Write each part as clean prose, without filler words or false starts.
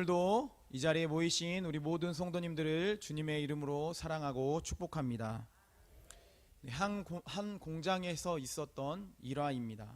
오늘도 이 자리에 모이신 우리 모든 성도님들을 주님의 이름으로 사랑하고 축복합니다. 한 공장에서 있었던 일화입니다.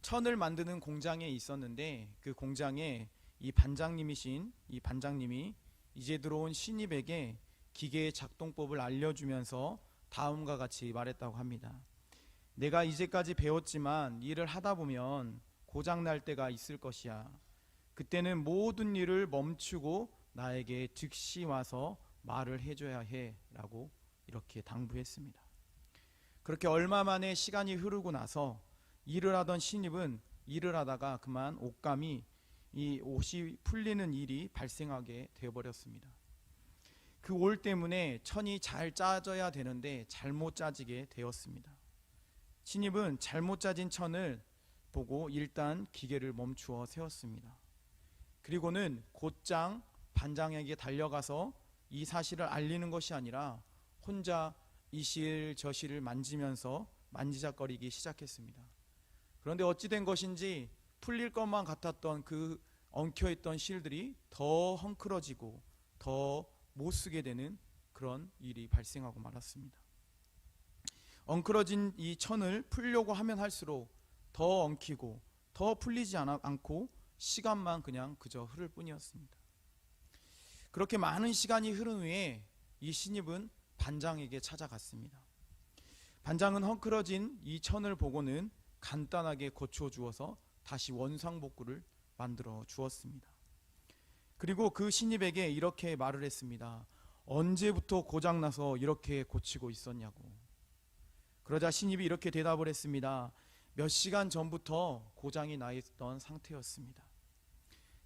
천을 만드는 공장에 있었는데 그 공장에 이 반장님이 이제 들어온 신입에게 기계의 작동법을 알려주면서 다음과 같이 말했다고 합니다. 내가 이제까지 배웠지만 일을 하다 보면 고장날 때가 있을 것이야. 그때는 모든 일을 멈추고 나에게 즉시 와서 말을 해줘야 해 라고 이렇게 당부했습니다. 그렇게 얼마 만에 시간이 흐르고 나서 일을 하던 신입은 일을 하다가 그만 옷감이 이 옷이 풀리는 일이 발생하게 되어버렸습니다. 그 올 때문에 천이 잘 짜져야 되는데 잘못 짜지게 되었습니다. 신입은 잘못 짜진 천을 보고 일단 기계를 멈추어 세웠습니다. 그리고는 곧장 반장에게 달려가서 이 사실을 알리는 것이 아니라 혼자 이 실 저 실을 만지면서 만지작거리기 시작했습니다. 그런데 어찌 된 것인지 풀릴 것만 같았던 그 엉켜있던 실들이 더 헝클어지고 더 못 쓰게 되는 그런 일이 발생하고 말았습니다. 엉클어진 이 천을 풀려고 하면 할수록 더 엉키고 더 풀리지 않고 시간만 그냥 그저 흐를 뿐이었습니다. 그렇게 많은 시간이 흐른 후에 이 신입은 반장에게 찾아갔습니다. 반장은 헝클어진 이 천을 보고는 간단하게 고쳐 주어서 다시 원상복구를 만들어 주었습니다. 그리고 그 신입에게 이렇게 말을 했습니다. 언제부터 고장나서 이렇게 고치고 있었냐고. 그러자 신입이 이렇게 대답을 했습니다. 몇 시간 전부터 고장이 나 있던 상태였습니다.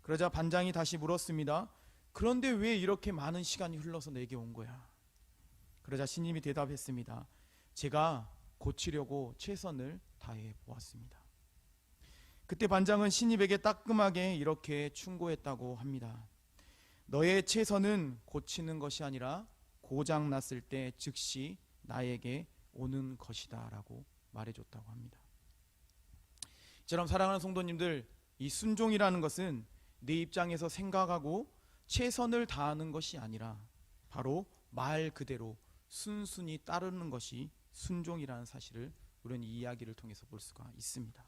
그러자 반장이 다시 물었습니다. 그런데 왜 이렇게 많은 시간이 흘러서 내게 온 거야? 그러자 신입이 대답했습니다. 제가 고치려고 최선을 다해 보았습니다. 그때 반장은 신입에게 따끔하게 이렇게 충고했다고 합니다. 너의 최선은 고치는 것이 아니라 고장 났을 때 즉시 나에게 오는 것이다 라고 말해줬다고 합니다. 이처럼 사랑하는 성도님들, 이 순종이라는 것은 내 입장에서 생각하고 최선을 다하는 것이 아니라 바로 말 그대로 순순히 따르는 것이 순종이라는 사실을 우리는 이 이야기를 통해서 볼 수가 있습니다.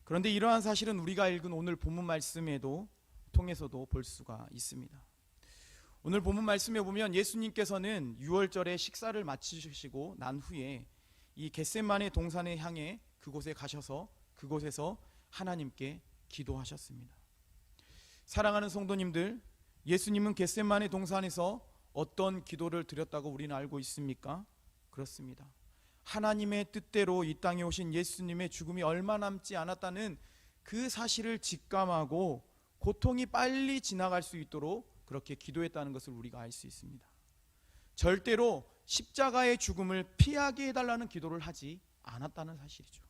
그런데 이러한 사실은 우리가 읽은 오늘 본문 말씀에도 통해서도 볼 수가 있습니다. 오늘 본문 말씀에 보면 예수님께서는 유월절에 식사를 마치시고 난 후에 이 겟세마네 동산에 향해 그곳에 가셔서 그곳에서 하나님께 기도하셨습니다. 사랑하는 성도님들, 예수님은 겟세마네 동산에서 어떤 기도를 드렸다고 우리는 알고 있습니까? 그렇습니다. 하나님의 뜻대로 이 땅에 오신 예수님의 죽음이 얼마 남지 않았다는 그 사실을 직감하고 고통이 빨리 지나갈 수 있도록 그렇게 기도했다는 것을 우리가 알 수 있습니다. 절대로 십자가의 죽음을 피하게 해달라는 기도를 하지 않았다는 사실이죠.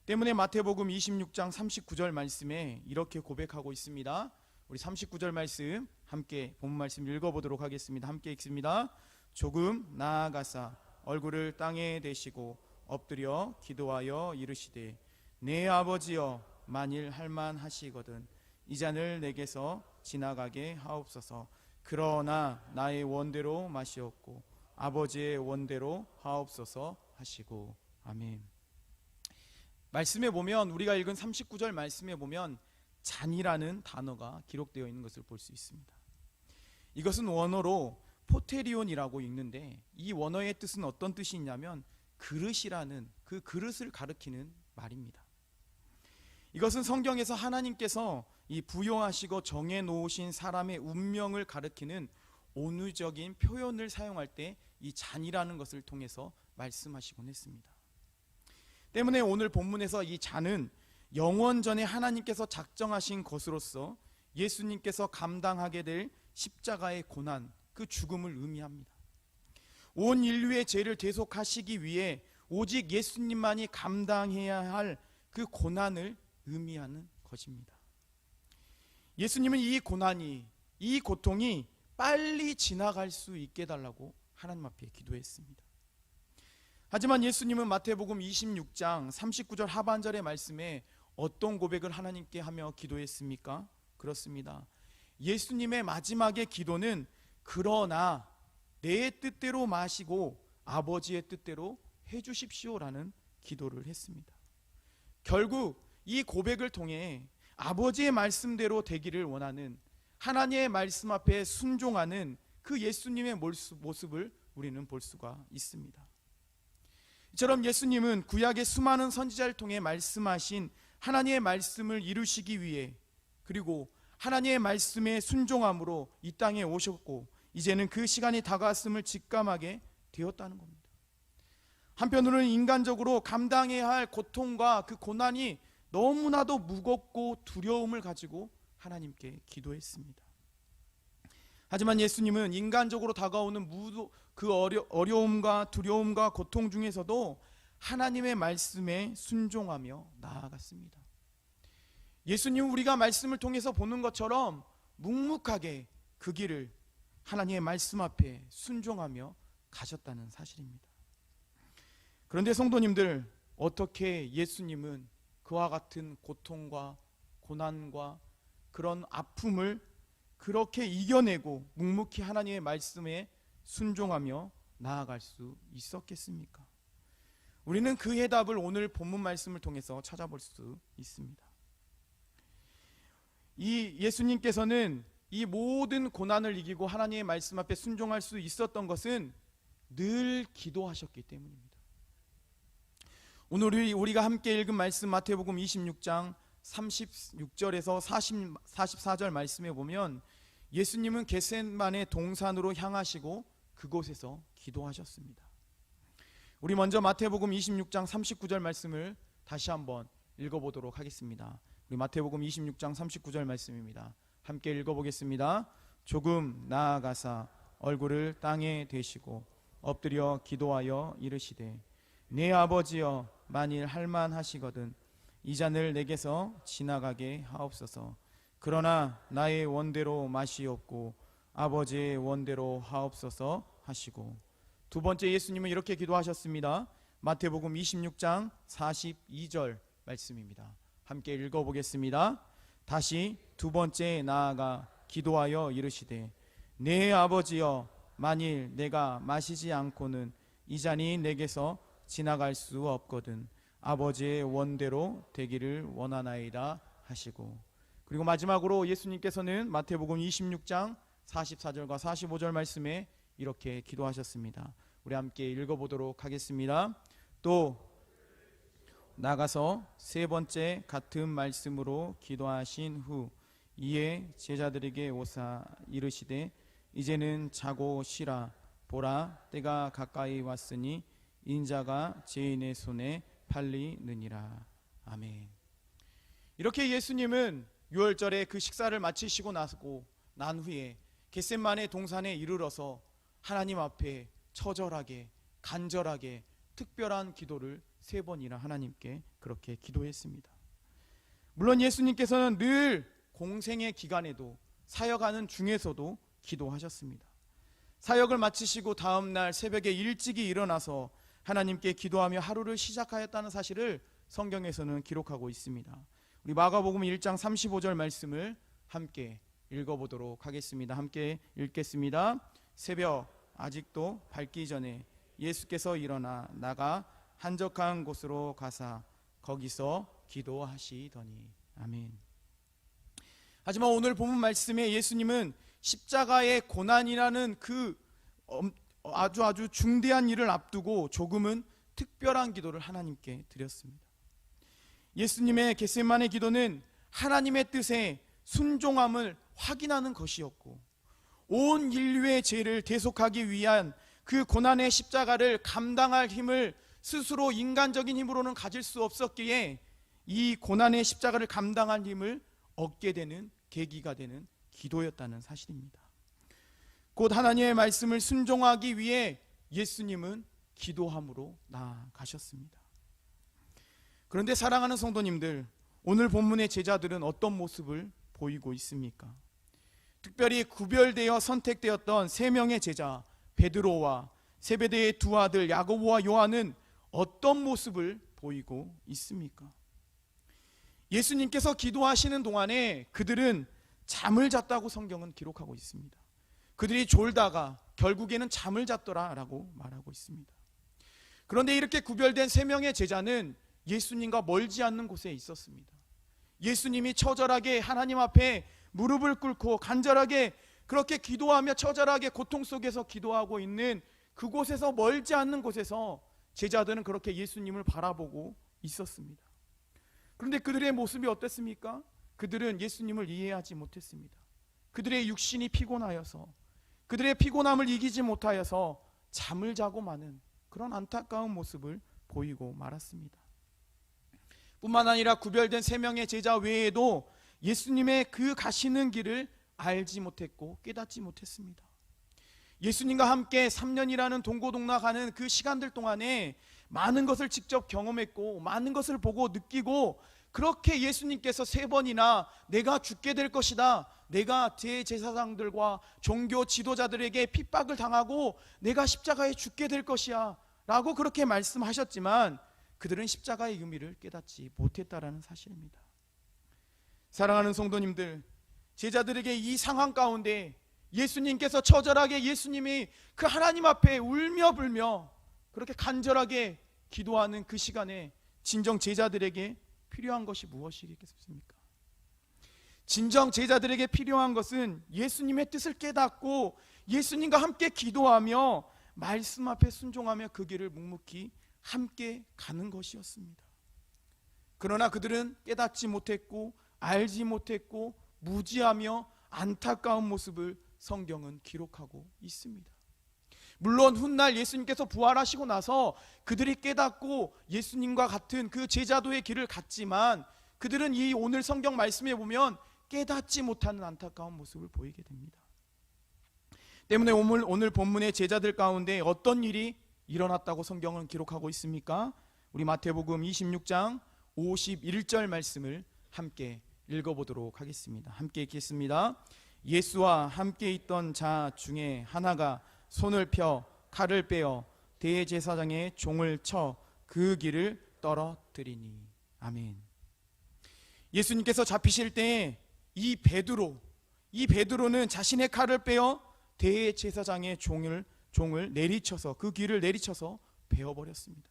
때문에 마태복음 26장 39절 말씀에 이렇게 고백하고 있습니다. 우리 39절 말씀 함께 본문 말씀 읽어보도록 하겠습니다. 함께 읽습니다. 조금 나아가사 얼굴을 땅에 대시고 엎드려 기도하여 이르시되 내 아버지여 만일 할만하시거든 이 잔을 내게서 지나가게 하옵소서. 그러나 나의 원대로 마시옵고 아버지의 원대로 하옵소서 하시고. 아멘. 말씀에 보면 우리가 읽은 39절 말씀에 보면 잔이라는 단어가 기록되어 있는 것을 볼 수 있습니다. 이것은 원어로 포테리온이라고 읽는데 이 원어의 뜻은 어떤 뜻이 있냐면 그릇이라는 그 그릇을 가리키는 말입니다. 이것은 성경에서 하나님께서 이 부여하시고 정해 놓으신 사람의 운명을 가리키는 온유적인 표현을 사용할 때 이 잔이라는 것을 통해서 말씀하시곤 했습니다. 때문에 오늘 본문에서 이 잔은 영원전에 하나님께서 작정하신 것으로서 예수님께서 감당하게 될 십자가의 고난, 그 죽음을 의미합니다. 온 인류의 죄를 대속하시기 위해 오직 예수님만이 감당해야 할 그 고난을 의미하는 것입니다. 예수님은 이 고난이, 이 고통이 빨리 지나갈 수 있게 해달라고 하나님 앞에 기도했습니다. 하지만 예수님은 마태복음 26장 39절 하반절의 말씀에 어떤 고백을 하나님께 하며 기도했습니까? 그렇습니다. 예수님의 마지막의 기도는 그러나 내 뜻대로 마시고 아버지의 뜻대로 해주십시오라는 기도를 했습니다. 결국 이 고백을 통해 아버지의 말씀대로 되기를 원하는, 하나님의 말씀 앞에 순종하는 그 예수님의 모습을 우리는 볼 수가 있습니다. 이처럼 예수님은 구약의 수많은 선지자를 통해 말씀하신 하나님의 말씀을 이루시기 위해, 그리고 하나님의 말씀에 순종함으로 이 땅에 오셨고 이제는 그 시간이 다가왔음을 직감하게 되었다는 겁니다. 한편으로는 인간적으로 감당해야 할 고통과 그 고난이 너무나도 무겁고 두려움을 가지고 하나님께 기도했습니다. 하지만 예수님은 인간적으로 다가오는 그 어려움과 두려움과 고통 중에서도 하나님의 말씀에 순종하며 나아갔습니다. 예수님은 우리가 말씀을 통해서 보는 것처럼 묵묵하게 그 길을 하나님의 말씀 앞에 순종하며 가셨다는 사실입니다. 그런데 성도님들, 어떻게 예수님은 그와 같은 고통과 고난과 그런 아픔을 그렇게 이겨내고 묵묵히 하나님의 말씀에 순종하며 나아갈 수 있었겠습니까? 우리는 그 해답을 오늘 본문 말씀을 통해서 찾아볼 수 있습니다. 이 예수님께서는 이 모든 고난을 이기고 하나님의 말씀 앞에 순종할 수 있었던 것은 늘 기도하셨기 때문입니다. 오늘 우리가 함께 읽은 말씀 마태복음 26장 36절에서 44절 말씀에 보면 예수님은 겟세마네 동산으로 향하시고 그곳에서 기도하셨습니다. 우리 먼저 마태복음 26장 39절 말씀을 다시 한번 읽어보도록 하겠습니다. 우리 마태복음 26장 39절 말씀입니다. 함께 읽어보겠습니다. 조금 나아가사 얼굴을 땅에 대시고 엎드려 기도하여 이르시되 내 아버지여 만일 할만하시거든 이 잔을 내게서 지나가게 하옵소서. 그러나 나의 원대로 마시옵고 아버지의 원대로 하옵소서 하시고, 두 번째 예수님은 이렇게 기도하셨습니다. 마태복음 26장 42절 말씀입니다. 함께 읽어보겠습니다. 다시 두 번째 나아가 기도하여 이르시되 내 아버지여 만일 내가 마시지 않고는 이 잔이 내게서 지나갈 수 없거든 아버지의 원대로 되기를 원하나이다 하시고, 그리고 마지막으로 예수님께서는 마태복음 26장 44절과 45절 말씀에 이렇게 기도하셨습니다. 우리 함께 읽어보도록 하겠습니다. 또 나가서 세 번째 같은 말씀으로 기도하신 후 이에 제자들에게 오사 이르시되 이제는 자고 쉬라. 보라 때가 가까이 왔으니 인자가 죄인의 손에 팔리느니라. 아멘. 이렇게 예수님은 유월절에 그 식사를 마치시고 난 후에 겟세마네 동산에 이르러서 하나님 앞에 처절하게 간절하게 특별한 기도를 3번이나 하나님께 그렇게 기도했습니다. 물론 예수님께서는 늘 공생의 기간에도 사역하는 중에서도 기도하셨습니다. 사역을 마치시고 다음날 새벽에 일찍이 일어나서 하나님께 기도하며 하루를 시작하였다는 사실을 성경에서는 기록하고 있습니다. 우리 마가복음 1장 35절 말씀을 함께 읽어보도록 하겠습니다. 함께 읽겠습니다. 새벽 아직도 밝기 전에 예수께서 일어나 나가 한적한 곳으로 가사 거기서 기도하시더니. 아멘. 하지만 오늘 본문 말씀에 예수님은 십자가의 고난이라는 그 아주 중대한 일을 앞두고 조금은 특별한 기도를 하나님께 드렸습니다. 예수님의 겟세마네 기도는 하나님의 뜻에 순종함을 확인하는 것이었고, 온 인류의 죄를 대속하기 위한 그 고난의 십자가를 감당할 힘을 스스로 인간적인 힘으로는 가질 수 없었기에 이 고난의 십자가를 감당할 힘을 얻게 되는 계기가 되는 기도였다는 사실입니다. 곧 하나님의 말씀을 순종하기 위해 예수님은 기도함으로 나아가셨습니다. 그런데 사랑하는 성도님들, 오늘 본문의 제자들은 어떤 모습을 보이고 있습니까? 특별히 구별되어 선택되었던 3명의 제자 베드로와 세베대의 2 아들 야고보와 요한은 어떤 모습을 보이고 있습니까? 예수님께서 기도하시는 동안에 그들은 잠을 잤다고 성경은 기록하고 있습니다. 그들이 졸다가 결국에는 잠을 잤더라라고 말하고 있습니다. 그런데 이렇게 구별된 3명의 제자는 예수님과 멀지 않는 곳에 있었습니다. 예수님이 처절하게 하나님 앞에 무릎을 꿇고 간절하게 그렇게 기도하며 처절하게 고통 속에서 기도하고 있는 그곳에서 멀지 않는 곳에서 제자들은 그렇게 예수님을 바라보고 있었습니다. 그런데 그들의 모습이 어땠습니까? 그들은 예수님을 이해하지 못했습니다. 그들의 육신이 피곤하여서, 그들의 피곤함을 이기지 못하여서 잠을 자고 마는 그런 안타까운 모습을 보이고 말았습니다. 뿐만 아니라 구별된 3명의 제자 외에도 예수님의 그 가시는 길을 알지 못했고 깨닫지 못했습니다. 예수님과 함께 3년이라는 동고동락하는 그 시간들 동안에 많은 것을 직접 경험했고 많은 것을 보고 느끼고, 그렇게 예수님께서 3번이나 내가 죽게 될 것이다, 내가 대제사장들과 종교 지도자들에게 핍박을 당하고 내가 십자가에 죽게 될 것이야 라고 그렇게 말씀하셨지만 그들은 십자가의 의미를 깨닫지 못했다라는 사실입니다. 사랑하는 성도님들, 제자들에게 이 상황 가운데 예수님께서 처절하게 예수님이 그 하나님 앞에 울며 불며 그렇게 간절하게 기도하는 그 시간에 진정 제자들에게 필요한 것이 무엇이겠습니까? 진정 제자들에게 필요한 것은 예수님의 뜻을 깨닫고 예수님과 함께 기도하며 말씀 앞에 순종하며 그 길을 묵묵히 함께 가는 것이었습니다. 그러나 그들은 깨닫지 못했고 알지 못했고 무지하며 안타까운 모습을 성경은 기록하고 있습니다. 물론 훗날 예수님께서 부활하시고 나서 그들이 깨닫고 예수님과 같은 그 제자도의 길을 갔지만 그들은 이 오늘 성경 말씀에 보면 깨닫지 못하는 안타까운 모습을 보이게 됩니다. 때문에 오늘 본문의 제자들 가운데 어떤 일이 일어났다고 성경은 기록하고 있습니까? 우리 마태복음 26장 51절 말씀을 함께 읽어보도록 하겠습니다. 함께 읽겠습니다. 예수와 함께 있던 자 중에 하나가 손을 펴 칼을 빼어 대제사장의 종을 쳐 그 길을 떨어뜨리니. 아멘. 예수님께서 잡히실 때 이 베드로는 자신의 칼을 빼어 대제사장의 종을 내리쳐서 그 길을 내리쳐서 베어버렸습니다.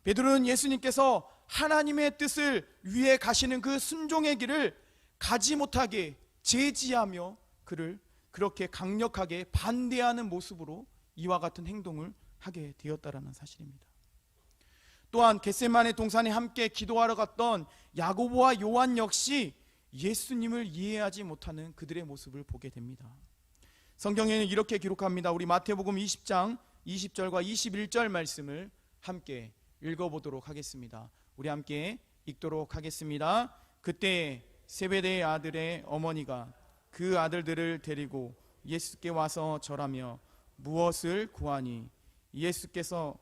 베드로는 예수님께서 하나님의 뜻을 위해 가시는 그 순종의 길을 가지 못하게 제지하며 그를 그렇게 강력하게 반대하는 모습으로 이와 같은 행동을 하게 되었다라는 사실입니다. 또한 겟세마네 동산에 함께 기도하러 갔던 야고보와 요한 역시 예수님을 이해하지 못하는 그들의 모습을 보게 됩니다. 성경에는 이렇게 기록합니다. 우리 마태복음 20장 20절과 21절 말씀을 함께 읽어보도록 하겠습니다. 우리 함께 읽도록 하겠습니다. 그때 세베대의 아들의 어머니가 그 아들들을 데리고 예수께 와서 절하며 무엇을 구하니? 예수께서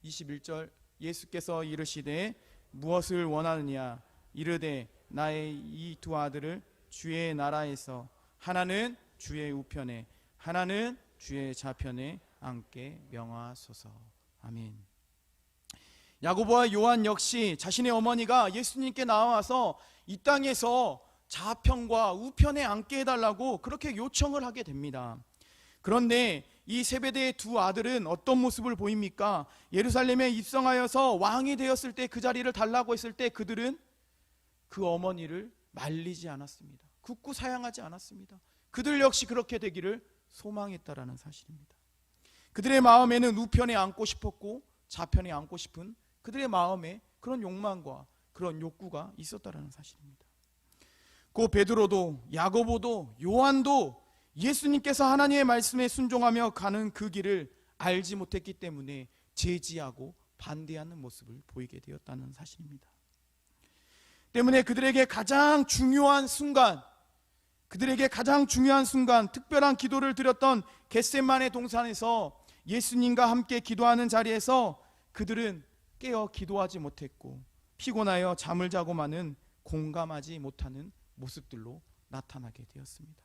21절 예수께서 이르시되 무엇을 원하느냐? 이르되 나의 이 두 아들을 주의 나라에서 하나는 주의 우편에 하나는 주의 좌편에 앉게 명하소서. 아멘. 야고보와 요한 역시 자신의 어머니가 예수님께 나와서 이 땅에서 좌편과 우편에 앉게 해달라고 그렇게 요청을 하게 됩니다. 그런데 이 세베대의 두 아들은 어떤 모습을 보입니까? 예루살렘에 입성하여서 왕이 되었을 때 그 자리를 달라고 했을 때 그들은 그 어머니를 말리지 않았습니다. 굳고 사양하지 않았습니다. 그들 역시 그렇게 되기를 소망했다라는 사실입니다. 그들의 마음에는 우편에 앉고 싶었고 좌편에 앉고 싶은 그들의 마음에 그런 욕망과 그런 욕구가 있었다라는 사실입니다. 그 베드로도 야고보도 요한도 예수님께서 하나님의 말씀에 순종하며 가는 그 길을 알지 못했기 때문에 제지하고 반대하는 모습을 보이게 되었다는 사실입니다. 때문에 그들에게 가장 중요한 순간, 특별한 기도를 드렸던 겟세마네 동산에서 예수님과 함께 기도하는 자리에서 그들은 깨어 기도하지 못했고 피곤하여 잠을 자고 마는 공감하지 못하는 모습들로 나타나게 되었습니다.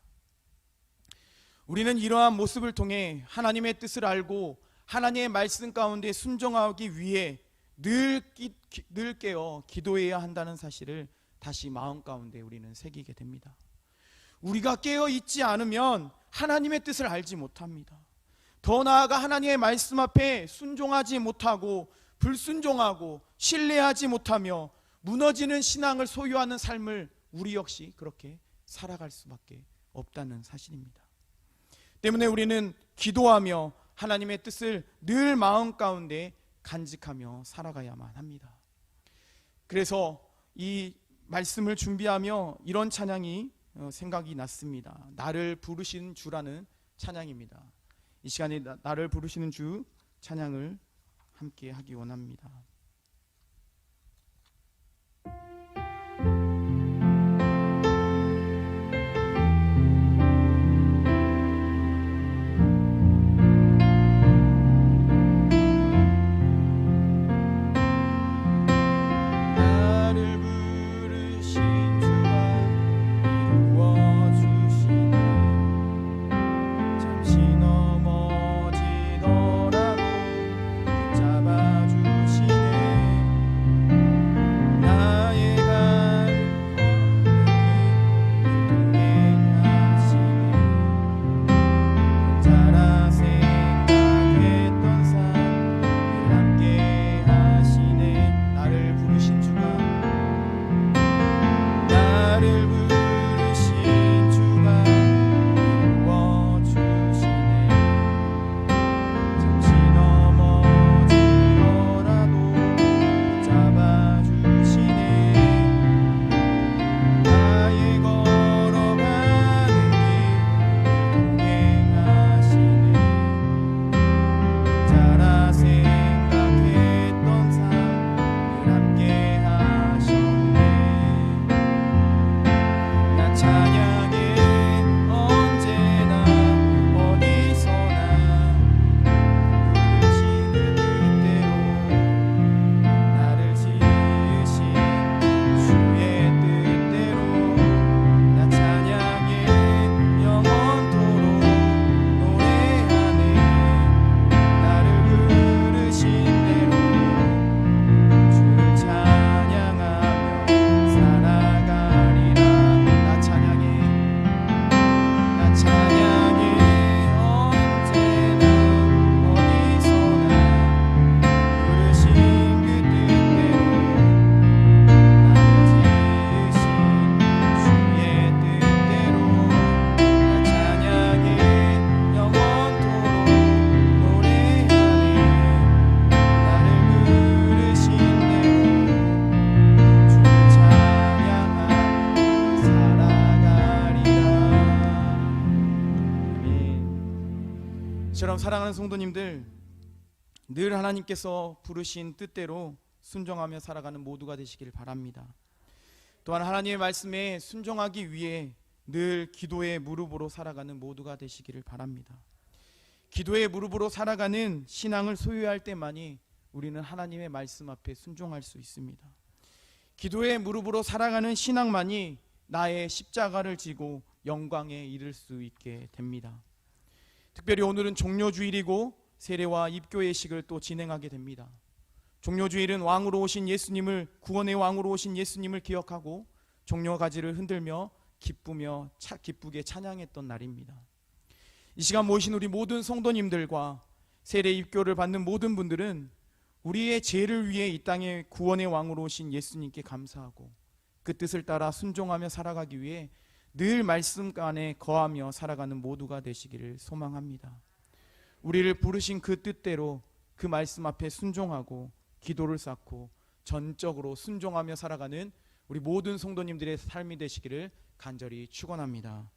우리는 이러한 모습을 통해 하나님의 뜻을 알고 하나님의 말씀 가운데 순종하기 위해 늘 깨어 기도해야 한다는 사실을 다시 마음 가운데 우리는 새기게 됩니다. 우리가 깨어 있지 않으면 하나님의 뜻을 알지 못합니다. 더 나아가 하나님의 말씀 앞에 순종하지 못하고 불순종하고 신뢰하지 못하며 무너지는 신앙을 소유하는 삶을 우리 역시 그렇게 살아갈 수밖에 없다는 사실입니다. 때문에 우리는 기도하며 하나님의 뜻을 늘 마음 가운데 간직하며 살아가야만 합니다. 그래서 이 말씀을 준비하며 이런 찬양이 생각이 났습니다. 나를 부르신 주라는 찬양입니다. 이 시간에 나를 부르시는 주 찬양을 함께 하기 원합니다. 저처럼 사랑하는 성도님들, 늘 하나님께서 부르신 뜻대로 순종하며 살아가는 모두가 되시길 바랍니다. 또한 하나님의 말씀에 순종하기 위해 늘 기도의 무릎으로 살아가는 모두가 되시기를 바랍니다. 기도의 무릎으로 살아가는 신앙을 소유할 때만이 우리는 하나님의 말씀 앞에 순종할 수 있습니다. 기도의 무릎으로 살아가는 신앙만이 나의 십자가를 지고 영광에 이를 수 있게 됩니다. 특별히 오늘은 종료주일이고 세례와 입교의 식을 또 진행하게 됩니다. 종료주일은 왕으로 오신 예수님을, 구원의 왕으로 오신 예수님을 기억하고 종려가지를 흔들며 기쁘게 찬양했던 날입니다. 이 시간 모이신 우리 모든 성도님들과 세례 입교를 받는 모든 분들은 우리의 죄를 위해 이 땅에 구원의 왕으로 오신 예수님께 감사하고 그 뜻을 따라 순종하며 살아가기 위해 늘 말씀 안에 거하며 살아가는 모두가 되시기를 소망합니다. 우리를 부르신 그 뜻대로 그 말씀 앞에 순종하고 기도를 쌓고 전적으로 순종하며 살아가는 우리 모든 성도님들의 삶이 되시기를 간절히 축원합니다.